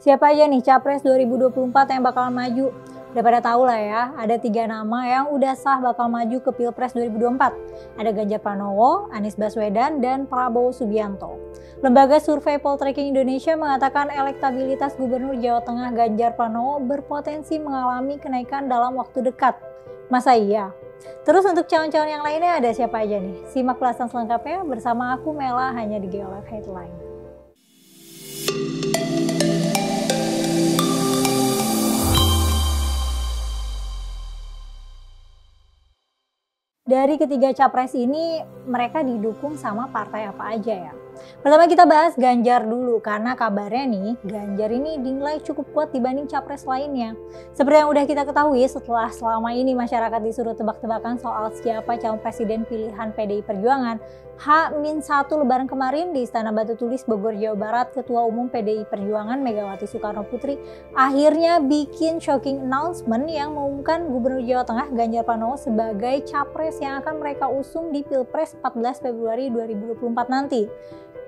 Siapa aja nih Capres 2024 yang bakal maju? Udah pada tahu lah ya, ada 3 nama yang udah sah bakal maju ke Pilpres 2024. Ada Ganjar Pranowo, Anies Baswedan, dan Prabowo Subianto. Lembaga survei Poltreking Indonesia mengatakan elektabilitas Gubernur Jawa Tengah Ganjar Pranowo berpotensi mengalami kenaikan dalam waktu dekat. Masa iya? Terus untuk calon-calon yang lainnya ada siapa aja nih? Simak ulasan selengkapnya bersama aku Mela hanya di GeoLive Headline. Dari ketiga capres ini, mereka didukung sama partai apa aja ya? Pertama kita bahas Ganjar dulu, karena kabarnya nih, Ganjar ini dinilai cukup kuat dibanding capres lainnya. Seperti yang udah kita ketahui, setelah selama ini masyarakat disuruh tebak-tebakan soal siapa calon presiden pilihan PDI Perjuangan, H-1 Lebaran kemarin di Istana Batu Tulis Bogor, Jawa Barat, Ketua Umum PDI Perjuangan Megawati Soekarno Putri akhirnya bikin shocking announcement yang mengumumkan Gubernur Jawa Tengah Ganjar Pranowo sebagai capres yang akan mereka usung di Pilpres 14 Februari 2024 nanti.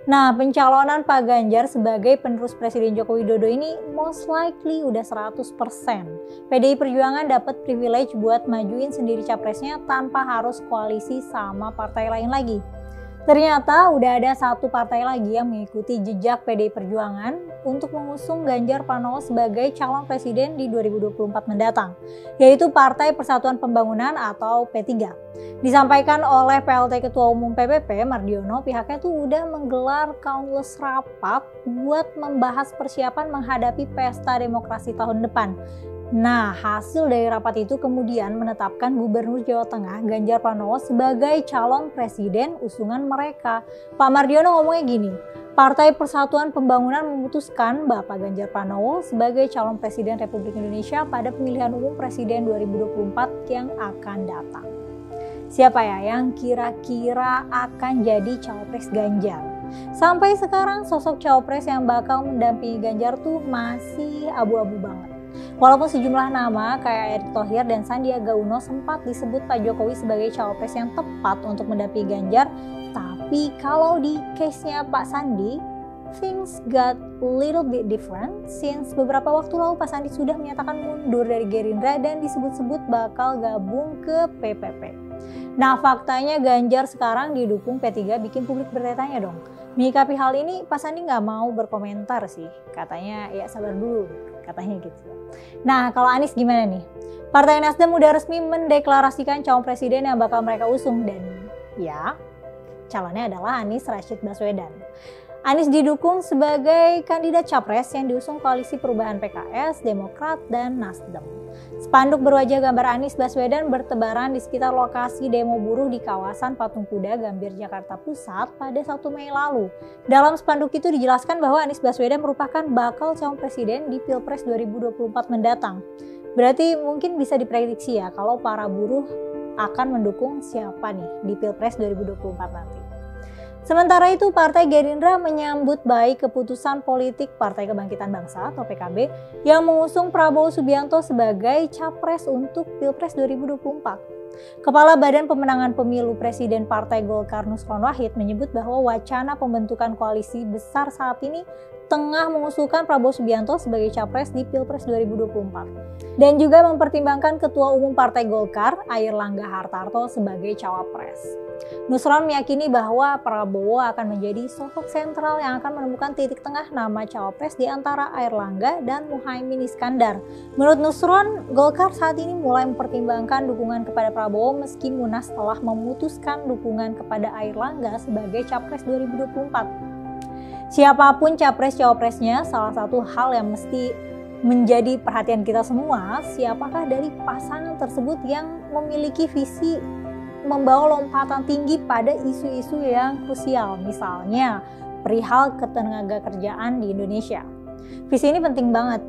Nah, pencalonan Pak Ganjar sebagai penerus Presiden Joko Widodo ini most likely udah 100%. PDI Perjuangan dapat privilege buat majuin sendiri capresnya tanpa harus koalisi sama partai lain lagi. Ternyata udah ada satu partai lagi yang mengikuti jejak PDI Perjuangan untuk mengusung Ganjar Pranowo sebagai calon presiden di 2024 mendatang, yaitu Partai Persatuan Pembangunan atau P3. Disampaikan oleh PLT Ketua Umum PPP Mardiono, pihaknya tuh udah menggelar countless rapat buat membahas persiapan menghadapi pesta demokrasi tahun depan. Nah, hasil dari rapat itu kemudian menetapkan Gubernur Jawa Tengah Ganjar Pranowo sebagai calon presiden usungan mereka. Pak Mardiono ngomongnya gini, Partai Persatuan Pembangunan memutuskan Bapak Ganjar Pranowo sebagai calon presiden Republik Indonesia pada pemilihan umum presiden 2024 yang akan datang. Siapa ya yang kira-kira akan jadi cawapres Ganjar? Sampai sekarang sosok cawapres yang bakal mendampingi Ganjar tuh masih abu-abu banget. Walaupun sejumlah nama kayak Erick Thohir dan Sandiaga Uno sempat disebut Pak Jokowi sebagai cawapres yang tepat untuk mendampingi Ganjar, tapi kalau di case-nya Pak Sandi, things got a little bit different since beberapa waktu lalu Pak Sandi sudah menyatakan mundur dari Gerindra dan disebut-sebut bakal gabung ke PPP. Nah, faktanya Ganjar sekarang didukung P3 bikin publik bertanya dong. Menyikapi hal ini, Pak Sandi nggak mau berkomentar sih. Katanya ya sabar dulu, katanya gitu. Nah, kalau Anies gimana nih? Partai Nasdem udah resmi mendeklarasikan calon presiden yang bakal mereka usung dan ya, calonnya adalah Anies Rashid Baswedan. Anies didukung sebagai kandidat capres yang diusung koalisi perubahan PKS, Demokrat, dan Nasdem. Spanduk berwajah gambar Anies Baswedan bertebaran di sekitar lokasi demo buruh di kawasan Patung Kuda, Gambir, Jakarta Pusat pada 1 Mei lalu. Dalam spanduk itu dijelaskan bahwa Anies Baswedan merupakan bakal calon presiden di Pilpres 2024 mendatang. Berarti mungkin bisa diprediksi ya kalau para buruh akan mendukung siapa nih di Pilpres 2024 nanti. Sementara itu, Partai Gerindra menyambut baik keputusan politik Partai Kebangkitan Bangsa atau PKB yang mengusung Prabowo Subianto sebagai capres untuk Pilpres 2024. Kepala Badan Pemenangan Pemilu Presiden Partai Golkar Nusron Wahid menyebut bahwa wacana pembentukan koalisi besar saat ini tengah mengusulkan Prabowo Subianto sebagai capres di Pilpres 2024 dan juga mempertimbangkan Ketua Umum Partai Golkar Airlangga Hartarto sebagai cawapres. Nusron meyakini bahwa Prabowo akan menjadi sosok sentral yang akan menemukan titik tengah nama cawapres di antara Airlangga dan Muhaimin Iskandar. Menurut Nusron, Golkar saat ini mulai mempertimbangkan dukungan kepada Prabowo meski Munas telah memutuskan dukungan kepada Airlangga sebagai capres 2024. Siapapun capres-cawapresnya, salah satu hal yang mesti menjadi perhatian kita semua, siapakah dari pasangan tersebut yang memiliki visi membawa lompatan tinggi pada isu-isu yang krusial, misalnya perihal ketenagakerjaan di Indonesia. Visi ini penting banget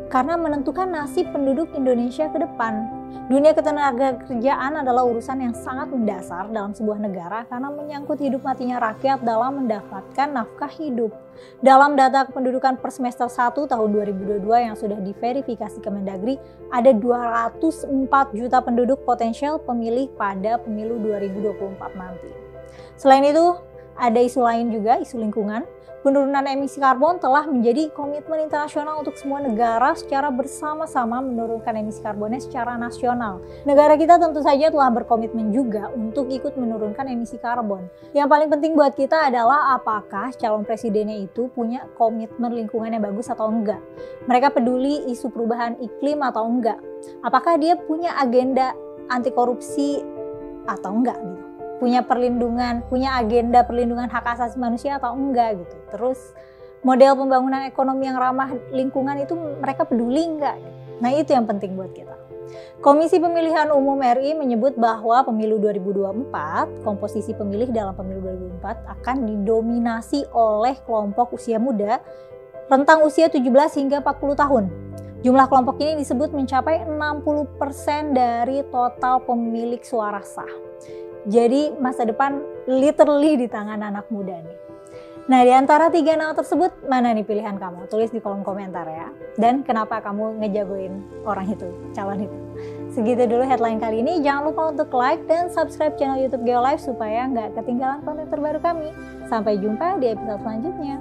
karena menentukan nasib penduduk Indonesia ke depan. Dunia ketenagakerjaan adalah urusan yang sangat mendasar dalam sebuah negara karena menyangkut hidup matinya rakyat dalam mendapatkan nafkah hidup. Dalam data kependudukan per semester 1 tahun 2022 yang sudah diverifikasi Kemendagri, ada 204 juta penduduk potensial pemilih pada pemilu 2024 nanti. Selain itu, Ada isu lain juga, isu lingkungan. Penurunan emisi karbon telah menjadi komitmen internasional untuk semua negara secara bersama-sama menurunkan emisi karbonnya secara nasional. Negara kita tentu saja telah berkomitmen juga untuk ikut menurunkan emisi karbon. Yang paling penting buat kita adalah apakah calon presidennya itu punya komitmen lingkungan yang bagus atau enggak. Mereka peduli isu perubahan iklim atau enggak. Apakah dia punya agenda anti korupsi atau enggak gitu. Punya agenda perlindungan hak asasi manusia atau enggak gitu. Terus model pembangunan ekonomi yang ramah lingkungan itu mereka peduli enggak gitu. Nah itu yang penting buat kita. Komisi Pemilihan Umum RI menyebut bahwa pemilu 2024, komposisi pemilih dalam pemilu 2024 akan didominasi oleh kelompok usia muda rentang usia 17 hingga 40 tahun. Jumlah kelompok ini disebut mencapai 60% dari total pemilik suara sah. Jadi masa depan literally di tangan anak muda nih. Nah di antara 3 nama tersebut mana nih pilihan kamu? Tulis di kolom komentar ya. Dan kenapa kamu ngejagoin orang itu, calon itu. Segitu dulu headline kali ini. Jangan lupa untuk like dan subscribe channel YouTube Geolife supaya nggak ketinggalan konten terbaru kami. Sampai jumpa di episode selanjutnya.